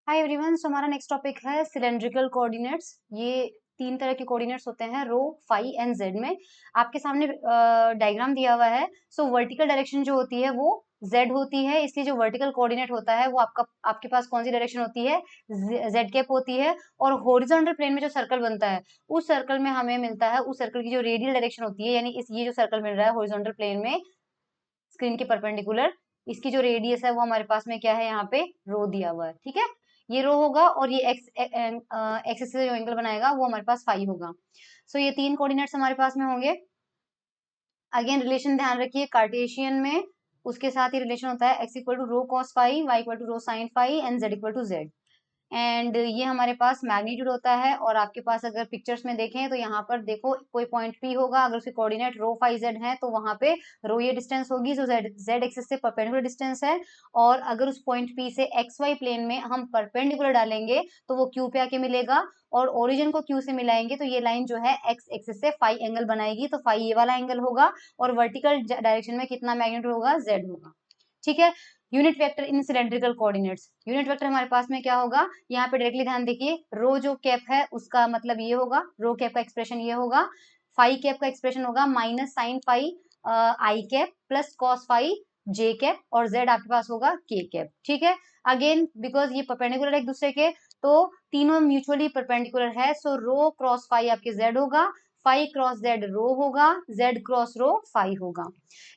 Hi everyone, सो हमारा next topic है cylindrical coordinates. ये तीन तरह के कोऑर्डिनेट्स होते हैं रो, फाई एंड जेड में। आपके सामने डायग्राम दिया हुआ है। सो वर्टिकल डायरेक्शन जो होती है वो जेड होती है, इसलिए जो वर्टिकल कोऑर्डिनेट होता है वो आपके पास कौन सी डायरेक्शन होती है, जेड कैप होती है। और हॉरिजॉन्टल प्लेन में जो सर्कल बनता है उस सर्कल में हमें मिलता है, उस सर्कल की जो रेडियल डायरेक्शन होती है, यानी ये जो सर्कल मिल रहा है हॉरिजॉन्टल प्लेन में स्क्रीन के परपेंडिकुलर, इसकी जो रेडियस है वो हमारे पास में क्या है, यहाँ पे रो दिया हुआ है। ठीक है, ये रो होगा और ये एक्स से जो एंगल बनाएगा वो हमारे पास फाई होगा। सो ये तीन कोऑर्डिनेट्स हमारे पास में होंगे। अगेन रिलेशन ध्यान रखिए, कार्टेशियन में उसके साथ ही रिलेशन होता है x equal to rho cos phi, y equal to rho sine phi and z equal to z. And ये हमारे पास मैग्नीट्यूड होता है। और आपके पास अगर पिक्चर्स में देखें तो यहाँ पर देखो कोई पॉइंट पी होगा, अगर उसके कोऑर्डिनेट रो फाई जेड है तो वहां पे रो ये डिस्टेंस होगी जो जेड एक्सिस से परपेंडिकुलर डिस्टेंस है। और अगर उस पॉइंट पी से एक्स वाई प्लेन में हम परपेंडिकुलर डालेंगे तो वो क्यू पे आके मिलेगा, और ओरिजिन को क्यू से मिलाएंगे तो ये लाइन जो है एक्स एक्सिस से फाई एंगल बनाएगी, तो फाई ये वाला एंगल होगा। और वर्टिकल डायरेक्शन में कितना मैग्नीट्यूड होगा, जेड होगा। ठीक है, यूनिट वेक्टर इन सिलेंड्रिकल कोऑर्डिनेट्स। यूनिट वेक्टर हमारे पास में क्या होगा, यहाँ पे डायरेक्टली ध्यान देखिए, रो जो कैप है उसका मतलब ये होगा, रो कैप का एक्सप्रेशन ये होगा, फाई कैप का एक्सप्रेशन होगा माइनस साइन फाई आई कैप प्लस कॉस फाई जे कैप, और जेड आपके पास होगा के कैप। ठीक है, अगेन बिकॉज ये परपेंडिकुलर एक दूसरे के, तो तीनों म्यूचुअली परपेंडिकुलर है, सो रो क्रॉस फाई आपके जेड होगा, फाई क्रॉस जेड रो होगा, जेड क्रॉस रो फाई होगा।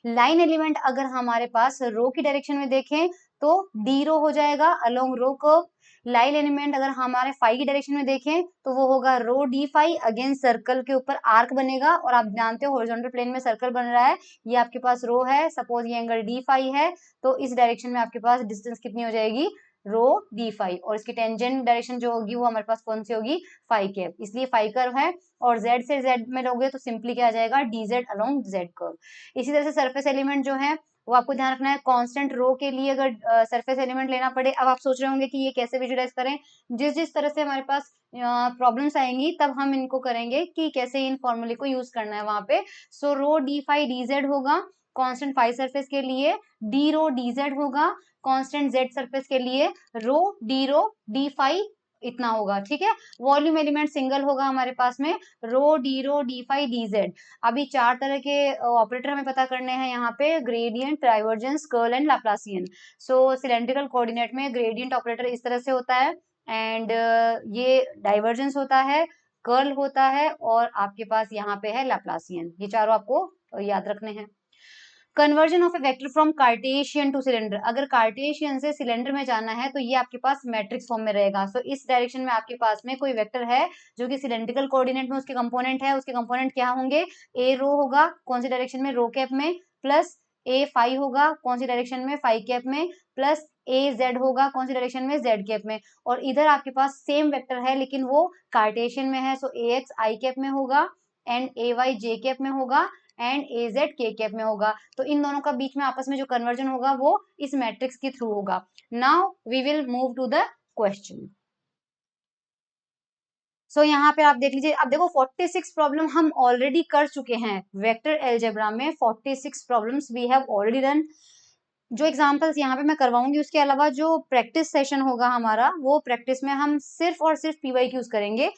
लाइन एलिमेंट अगर हमारे पास रो की डायरेक्शन में देखें तो डी रो हो जाएगा अलोंग रो कर्व। लाइन एलिमेंट अगर हमारे फाई की डायरेक्शन में देखें तो वो होगा rho D phi, again circle के ऊपर आर्क बनेगा, और आप जानते हो हॉरिजॉन्टल प्लेन में सर्कल बन रहा है, ये आपके पास रो है, सपोज ये एंगल डी फाई है, तो इस डायरेक्शन में आपके पास डिस्टेंस कितनी हो जाएगी, रो डी फाई, और इसकी टेंजेंट डायरेक्शन जो होगी वो हमारे पास कौन सी होगी, फाई कैप, इसलिए फाई कर्व है। और जेड से जेड में लोगे तो सिंपली क्या आ जाएगा, D Z along Z curve. इसी तरह से सरफेस एलिमेंट जो है वो आपको ध्यान रखना है, कांस्टेंट रो के लिए अगर सरफेस एलिमेंट लेना पड़े, अब आप सोच रहे होंगे कि ये कैसे विजुलाइज करें, जिस जिस तरह से हमारे पास प्रॉब्लम्स आएंगी तब हम इनको करेंगे कि कैसे इन फॉर्मूले को यूज करना है वहां पे। सो rho D phi D Z होगा कांस्टेंट फाई सरफेस के लिए, डी रो डी जेड होगा कांस्टेंट जेड सरफेस के लिए, रो डी फाई इतना होगा। ठीक है, वॉल्यूम एलिमेंट सिंगल होगा हमारे पास में, rho D phi D Z. अभी चार तरह के ऑपरेटर हमें पता करने हैं यहाँ पे, gradient, divergence, curl and Laplacian. So cylindrical coordinate में ग्रेडियंट ऑपरेटर इस तरह से होता है, एंड ये डाइवर्जेंस होता है, कर्ल होता है, और आपके पास यहाँ पे है लाप्लासियन। ये चारों आपको याद रखने हैं। Conversion of A vector from Cartesian two cylinder, अगर कार्टेशियन से सिलेंडर में जाना है तो ये आपके पास मैट्रिक्स फॉर्म में रहेगा। सो इस डायरेक्शन में आपके पास में कोई वेक्टर है जो कि सिलेंड्रिकल कोऑर्डिनेट में उसके कंपोनेंट है, उसके कंपोनेंट क्या होंगे, ए रो होगा कौन सी डायरेक्शन में, रो कैप में, प्लस ए फाई होगा कौन सी डायरेक्शन में, फाई कैप में, प्लस ए जेड होगा कौन सी डायरेक्शन में, जेड कैप में। और इधर आपके पास सेम वेक्टर है लेकिन वो कार्टेशियन में है, सो ए एक्स आई कैप में होगा and a y j cap में होगा एंड ए जेड के कैप में होगा। तो इन दोनों का बीच में आपस में जो कन्वर्जन होगा वो इस मैट्रिक्स के थ्रू होगा। Now we will move to the question. So यहाँ पे आप देख लीजिए, अब देखो 46 प्रॉब्लम हम ऑलरेडी कर चुके हैं वेक्टर एलजेब्रा में, 46 problems we have already done. जो एग्जांपल्स यहाँ पे मैं करवाऊंगी उसके अलावा जो प्रैक्टिस सेशन होगा हमारा, वो प्रैक्टिस में हम सिर्फ और सिर्फ पीवाईक्यूज करेंगे।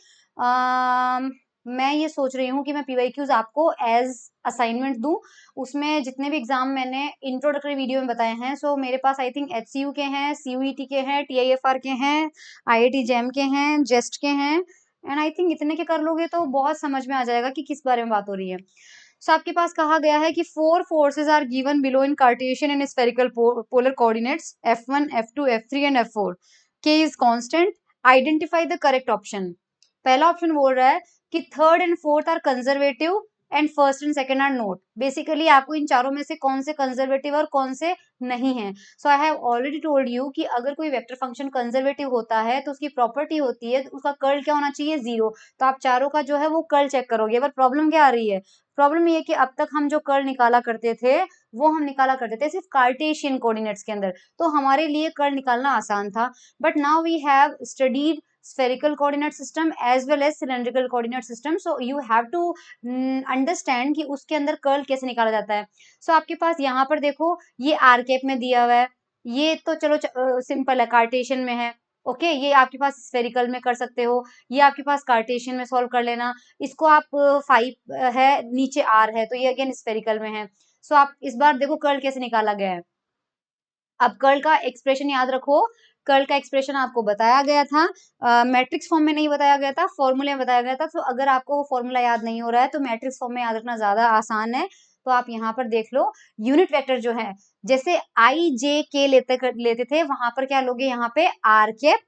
मैं ये सोच रही हूँ कि मैं पीवाईक्यूज आपको एज असाइनमेंट दूं, उसमें जितने भी एग्जाम मैंने इंट्रोडक्टरी वीडियो में बताए हैं, सो मेरे पास आई थिंक एचसीयू के हैं, सीयूईटी के हैं, टीआईएफआर के हैं, आईआईटी जैम के हैं, जेस्ट के हैं, एंड आई थिंक इतने के कर लोगे तो बहुत समझ में आ जाएगा कि किस बारे में बात हो रही है। सो आपके पास कहा गया है कि 4 forces are given below in Cartesian and spherical polar coordinates F1, F2, F3 and F4, K is constant, identify the correct option. पहला ऑप्शन बोल रहा है कि third and fourth are conservative and first and second are not. Basically आपको इन चारों में से कौन से कंजर्वेटिव और कौन से नहीं है। So I have already told you कि अगर कोई वेक्टर फंक्शन कंजर्वेटिव होता है तो उसकी प्रॉपर्टी होती है उसका कर्ल क्या होना चाहिए, 0। तो आप चारों का जो है वो कर्ल चेक करोगे। पर प्रॉब्लम क्या आ रही है, प्रॉब्लम ये है कि अब तक हम जो कर्ल निकाला करते थे वो हम निकाला करते थे सिर्फ कार्टेशियन कोऑर्डिनेट्स के अंदर, तो हमारे लिए कर्ल निकालना आसान था। But now we have studied spherical coordinate system as well as cylindrical coordinate system, so you have to understand कि उसके अंदर कर्ल कैसे निकाला जाता है। सो आपके पास यहाँ पर देखो ये आर कैप में दिया हुआ है, ये तो चलो सिंपल है, कार्टेशियन में है। ओके, ये आपके पास स्फेरिकल में कर सकते हो, ये आपके पास कार्टेशियन में सॉल्व कर लेना। इसको आप 5 है, नीचे आर है, तो ये अगेन स्फेरिकल में है। सो आप इस बार देखो कर्ल कैसे निकाला गया है। अब कर्ल का एक्सप्रेशन याद रखो, कर्ल का एक्सप्रेशन आपको बताया गया था, मैट्रिक्स फॉर्म में नहीं बताया गया था, फॉर्मूले में बताया गया था। तो अगर आपको वो फॉर्मूला याद नहीं हो रहा है तो मैट्रिक्स फॉर्म में याद रखना ज्यादा आसान है। तो आप यहाँ पर देख लो, यूनिट वेक्टर जो है, जैसे आई जे के लेते थे, वहां पर क्या लोगे, यहाँ पे आर कैप।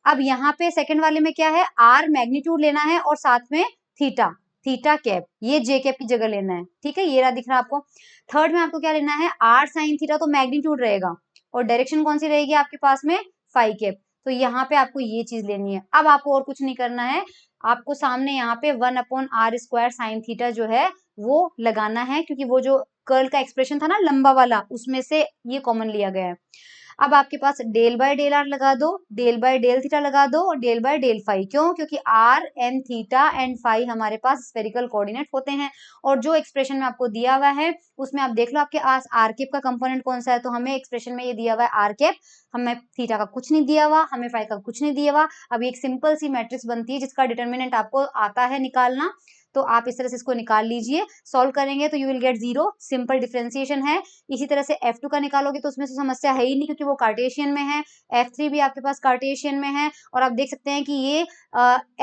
अब यहाँ पे सेकंड वाले में क्या है, आर मैग्नीट्यूड लेना है और साथ में थीटा, थीटा कैप, ये जे कैप की जगह लेना है। ठीक है, ये रहा दिख रहा है आपको। थर्ड में आपको क्या लेना है, आर साइन थीटा, तो मैग्नीट्यूड रहेगा और डायरेक्शन कौन सी रहेगी आपके पास में, फाई कैप। तो यहाँ पे आपको ये चीज लेनी है। अब आपको और कुछ नहीं करना है, आपको सामने यहाँ पे 1/r² साइन थीटा जो है वो लगाना है, क्योंकि वो जो कर्ल का एक्सप्रेशन था ना लंबा वाला, उसमें से ये कॉमन लिया गया है। अब आपके पास डेल बाय डेल आर लगा दो, डेल बाय डेल थीटा लगा दो और डेल बाय डेल फाई। क्यों? क्योंकि r and theta and phi हमारे पास स्फेरिकल कोऑर्डिनेट होते हैं। और जो एक्सप्रेशन में आपको दिया हुआ है उसमें आप देख लो आपके पास आर कैप का कंपोनेंट कौन सा है, तो हमें एक्सप्रेशन में ये दिया हुआ है आर कैप, हमें थीटा का कुछ नहीं दिया हुआ, हमें फाई का कुछ नहीं दिया हुआ। अब एक सिंपल सी मैट्रिक्स बनती है जिसका डिटर्मिनेंट आपको आता है निकालना, तो आप इस तरह से इसको निकाल लीजिए। सॉल्व करेंगे तो you will get 0, simple differentiation है। इसी तरह से F2 का निकालोगे तो उसमें से समस्या है ही नहीं, क्योंकि वो कार्टेशियन में है। F3 भी आपके पास कार्टेशियन में है। और आप देख सकते हैं कि ये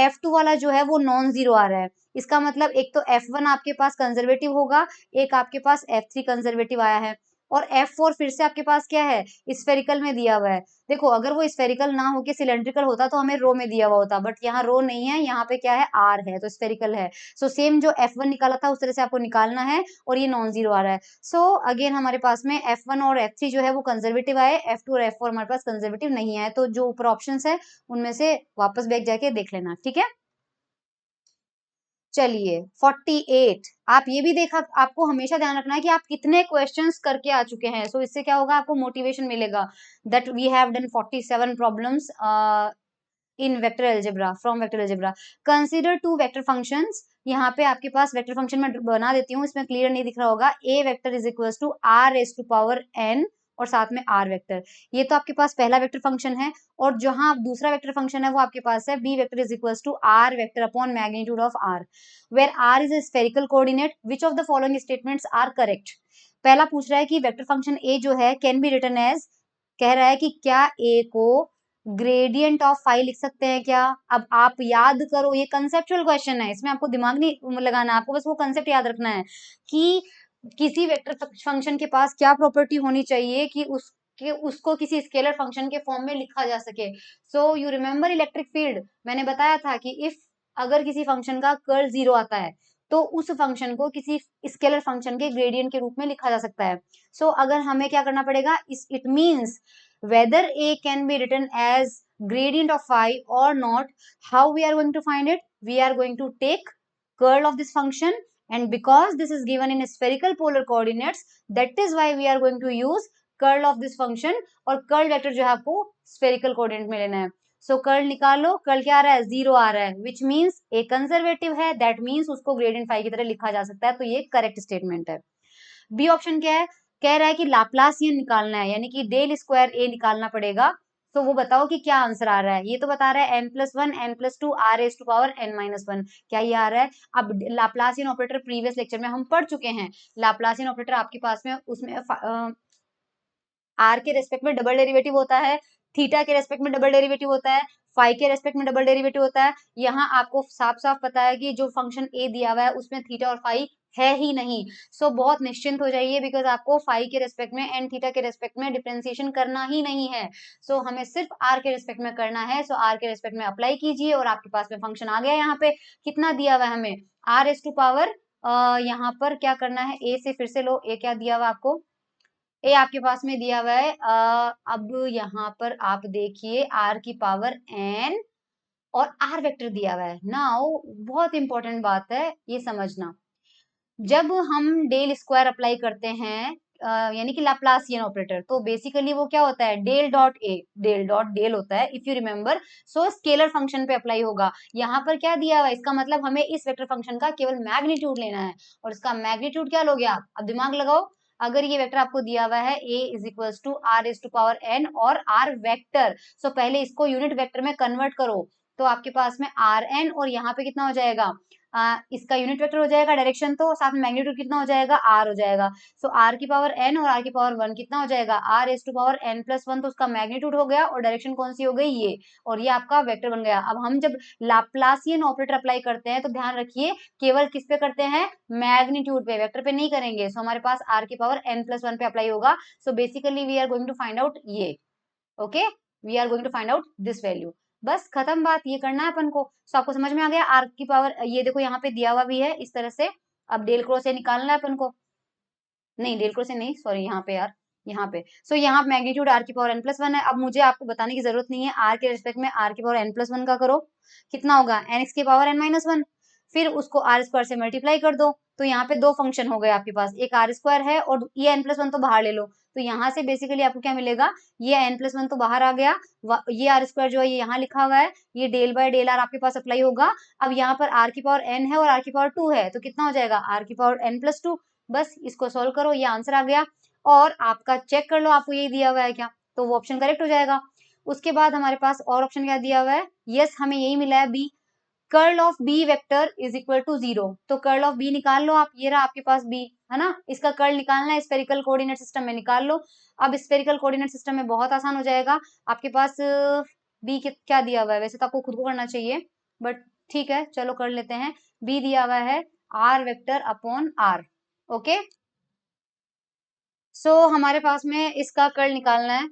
F2 वाला जो है वो नॉन जीरो आ रहा है। इसका मतलब एक तो F1 आपके पास कंजर्वेटिव होगा, एक आपके पास F3 कंजर्वेटिव आया है, और F4 फिर से आपके पास क्या है, स्फेरिकल में दिया हुआ है। देखो अगर वो स्फेरिकल ना होके सिलेंड्रिकल होता तो हमें रो में दिया हुआ होता, बट यहाँ रो नहीं है, यहाँ पे क्या है, आर है, तो स्फेरिकल है। सो सेम जो F1 निकाला था उस तरह से आपको निकालना है, और ये नॉन जीरो आ रहा है। सो अगेन हमारे पास में F1 और F3 जो है वो कंजर्वेटिव आए, F2 और F4 हमारे पास कंजर्वेटिव नहीं आए। तो जो ऊपर ऑप्शन है उनमें से वापस बैक जाके देख लेना, ठीक है। चलिए 48, आप ये भी देखा, आपको हमेशा ध्यान रखना है कि आप कितने क्वेश्चंस करके आ चुके हैं। सो इससे क्या होगा, आपको मोटिवेशन मिलेगा that we have done 47 problems in vector algebra, from vector algebra. Consider two vector functions, यहाँ पे आपके पास वेक्टर फंक्शन में बना देती हूँ, इसमें क्लियर नहीं दिख रहा होगा। A vector is equal to R raise to power N और साथ में आर वेक्टर, ये तो आपके पास पहला वेक्टर फंक्शन है। और जहां दूसरा वेक्टर फंक्शन है वो आपके पास है B vector is equal to r vector upon magnitude of r, where r is a spherical coordinate, which of the following statements are correct. पहला पूछ रहा है कि वेक्टर फंक्शन ए जो है कैन बी रिटन एज, कह रहा है कि क्या ए को ग्रेडियंट ऑफ फाई लिख सकते हैं क्या। अब आप याद करो, ये कंसेप्चुअल क्वेश्चन है, इसमें आपको दिमाग नहीं लगाना, आपको बस वो कंसेप्ट याद रखना है कि किसी वेक्टर फंक्शन के पास क्या प्रॉपर्टी होनी चाहिए कि उसको किसी स्केलर फंक्शन के फॉर्म में लिखा जा सके। So you remember electric field, मैंने बताया था कि इफ अगर किसी फंक्शन का कर्ल 0 आता है तो उस फंक्शन को किसी स्केलर फंक्शन के ग्रेडियंट के रूप में लिखा जा सकता है। सो अगर हमें क्या करना पड़ेगा, it means whether a can be written as gradient of phi or not, how we are going to find it, we are going to take curl of this function, and because this is given in spherical polar coordinates, that is why we are going to use curl of this function। और curl vector जो है आपको spherical coordinate में लेना है। सो curl निकालो, curl क्या आ रहा है, 0 आ रहा है, विच मीन्स ए कंजर्वेटिव है, दैट मीन्स उसको ग्रेडियंट फाई की तरह लिखा जा सकता है। तो ये करेक्ट स्टेटमेंट है। बी ऑप्शन क्या है, कह रहा है कि लाप्लासियन निकालना है, यानी कि डेल स्क्वायर ए निकालना पड़ेगा। तो वो बताओ कि क्या आंसर आ रहा है। ये तो बता रहा है n+1 n+2 r raise to power n-1, क्या ये आ रहा है। अब लाप्लासियन ऑपरेटर प्रीवियस लेक्चर में हम पढ़ चुके हैं, लाप्लासियन ऑपरेटर आपके पास में उसमें आर के रेस्पेक्ट में डबल डेरिवेटिव होता है, थीटा के रेस्पेक्ट में डबल डेरिवेटिव होता है, फाई के रेस्पेक्ट में डबल डेरिवेटिव होता है। यहाँ आपको साफ साफ पता है कि जो फंक्शन ए दिया हुआ है उसमें थीटा और फाई है ही नहीं। सो बहुत निश्चिंत हो जाइए, बिकॉज आपको फाई के रेस्पेक्ट में एंड थीटा के रेस्पेक्ट में डिफरेंशिएशन करना ही नहीं है। सो हमें सिर्फ आर के रेस्पेक्ट में करना है। सो आर के रेस्पेक्ट में अप्लाई कीजिए और आपके पास में फंक्शन आ गया। यहाँ पे कितना दिया हुआ है हमें, आर एस टू पावर, यहाँ पर क्या करना है, ए से फिर से लो, ए क्या दिया हुआ आपको, ए आपके पास में दिया हुआ है। अब यहाँ पर आप देखिए आर की पावर एन और आर वेक्टर दिया हुआ है। नाउ बहुत इंपॉर्टेंट बात है ये समझना, जब हम डेल स्क्वायर अप्लाई करते हैं यानी कि लाप्लासियन ऑपरेटर, तो बेसिकली वो क्या होता है, del dot A, del dot del होता है if you remember. So scalar function पे अप्लाई होगा। यहाँ पर क्या दिया हुआ है, इसका मतलब हमें इस वेक्टर फंक्शन का केवल मैग्नीट्यूड लेना है, और इसका मैग्नीट्यूड क्या लोगे आप, अब दिमाग लगाओ, अगर ये वेक्टर आपको दिया हुआ है a is equals to r is to power n और r वेक्टर, सो पहले इसको यूनिट वेक्टर में कन्वर्ट करो, तो आपके पास में आर एन और यहाँ पे कितना हो जाएगा, इसका यूनिट वेक्टर हो जाएगा डायरेक्शन, तो साथ में मैग्नीट्यूड कितना हो जाएगा, आर हो जाएगा। सो आर की पावर एन और आर की पावर 1 कितना हो जाएगा, r as to power N plus 1, तो उसका मैग्नीट्यूड हो गया और डायरेक्शन कौन सी हो गई, ये, और ये आपका वेक्टर बन गया। अब हम जब लाप्लासियन ऑपरेटर अप्लाई करते हैं तो ध्यान रखिए केवल किस पे करते हैं, मैग्नीट्यूड पे, वेक्टर पे नहीं करेंगे। सो हमारे पास आर की पावर एन प्लस 1 पे अप्लाई होगा। So basically we are going to find out ये, okay, we are going to find out this value. बस खत्म बात, ये करना है अपन को। सो आपको समझ में आ गया, आर की पावर ये देखो यहाँ पे दिया हुआ भी है इस तरह से। अब डेल क्रॉस से निकालना है अपन को, नहीं डेल क्रॉस से नहीं, सॉरी यहाँ पे यार, यहाँ पे। सो यहाँ मैग्नीट्यूड आर की पावर एन प्लस 1 है। अब मुझे आपको बताने की जरूरत नहीं है, आर के रिस्पेक्ट में आर की पावर एन प्लस 1 का करो, कितना होगा, एन एक्स की पावर एन माइनस 1, फिर उसको आर स्क्वायर से मल्टीप्लाई कर दो। तो यहाँ पे दो फंक्शन हो गए आपके पास, एक आर स्क्वायर है और ये एन प्लस 1 तो बाहर ले लो, तो यहाँ से बेसिकली आपको क्या मिलेगा, ये एन प्लस 1 तो बाहर आ गया, ये आर स्क्वायर जो है ये यहाँ लिखा हुआ है, ये डेल बाय डेल आर आपके पास अप्लाई होगा। अब यहाँ पर आर की पावर एन है और आर की पावर 2 है, तो कितना हो जाएगा, आर की पावर एन प्लस 2। बस इसको सोल्व करो, ये आंसर आ गया। और आपका चेक कर लो आपको यही दिया हुआ है क्या, तो वो ऑप्शन करेक्ट हो जाएगा। उसके बाद हमारे पास और ऑप्शन क्या दिया हुआ है, यस हमें यही मिला है, B, curl of B vector is equal to 0। तो कर्ल ऑफ बी निकाल लो आप, ये रहा आपके पास बी, है ना, इसका कर्ल निकालना है, स्फेरिकल कोऑर्डिनेट सिस्टम में निकाल लो। अब स्फेरिकल कोऑर्डिनेट सिस्टम में बहुत आसान हो जाएगा आपके पास। बी क्या दिया हुआ है, वैसे तो आपको खुद को करना चाहिए, बट ठीक है चलो कर लेते हैं। बी दिया हुआ है R vector upon R, okay. So हमारे पास में इसका कर्ल निकालना है।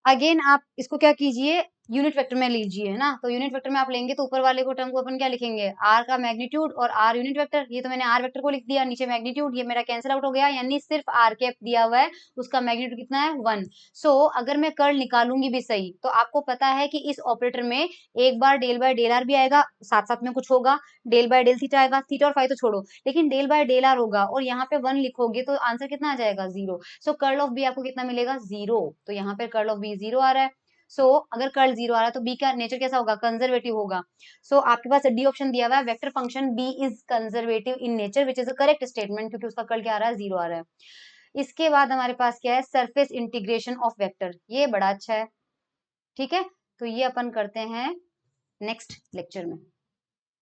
अगेन आप इसको क्या कीजिए, यूनिट वेक्टर में लीजिए, है ना, तो यूनिट वेक्टर में आप लेंगे तो ऊपर वाले को टर्म को अपन क्या लिखेंगे, आर का मैग्नीट्यूड और आर यूनिट वेक्टर। ये तो मैंने आर वेक्टर को लिख दिया, नीचे मैग्नीट्यूड, ये मेरा कैंसिल आउट हो गया, यानी सिर्फ आर कैप दिया हुआ है, उसका मैग्नीट्यूड कितना है, 1। सो अगर मैं कर्ल निकालूंगी भी सही, तो आपको पता है कि इस ऑपरेटर में एक बार डेल बाय डेल आर भी आएगा, साथ साथ में कुछ होगा, डेल बाय डेल थीटा आएगा, थीटा और फाई तो छोड़ो, लेकिन डेल बाय डेल आर होगा, और यहाँ पे 1 लिखोगे तो आंसर कितना आ जाएगा, 0। सो कर्ल ऑफ बी आपको कितना मिलेगा, 0। तो यहाँ पे कर्ल ऑफ बी 0 आ रहा है। सो अगर कर्ल 0 आ रहा है तो बी का नेचर कैसा होगा, कंजर्वेटिव होगा। सो आपके पास डी ऑप्शन दिया हुआ है, vector function B is conservative in nature, which is a correct statement, क्योंकि उसका कर्ल क्या आ रहा है, 0 आ रहा है। इसके बाद हमारे पास क्या है, सरफेस इंटीग्रेशन ऑफ वेक्टर, ये बड़ा अच्छा है, ठीक है। तो ये अपन करते हैं नेक्स्ट लेक्चर में।